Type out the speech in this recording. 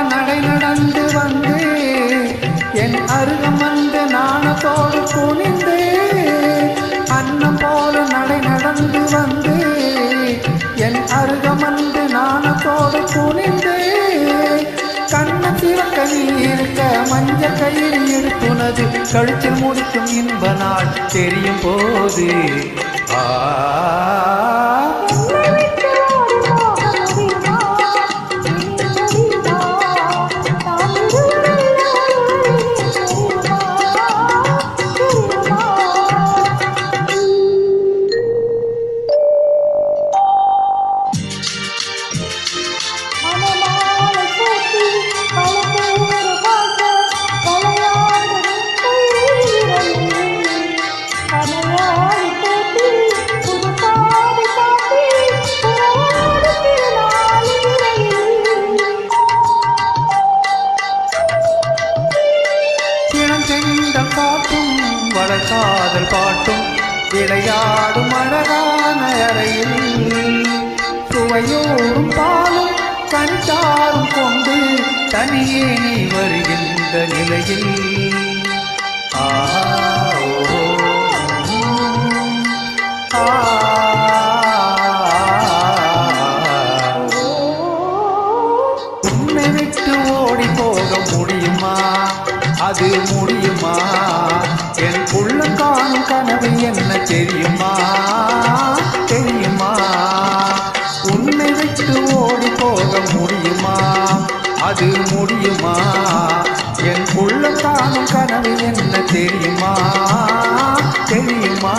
நடை நடந்து வந்து என் அருகம் வந்து நாணத்தோடு குனிந்து அன்னம் போல நடை நடந்து வந்து என் அருகம் வந்து நாணத்தோடு குனிந்து கண்ண சிவக்க நீ இருக்க மஞ்ச கயிறு எடுத்துனது கழுத்தில் முடிக்கும் இன்ப நாள் தெரியும் போது காட்டும் வளர்காதல் பாட்டும் விளையாடும் அழகான அறையில் சுவையோடும் பாலும் கனிச்சாரும் கொண்டு தனியே நீ வருகின்ற நிலையில் உன்னை விட்டு ஓடி போக முடியுமா அது முடியுமா என் உள்ள காணும் கனவு என்ன தெரியுமா தெரியுமா உன்னை விட்டு ஓடி போக முடியுமா அது முடியுமா என் உள்ள காணும் கனவு என்ன தெரியுமா தெரியுமா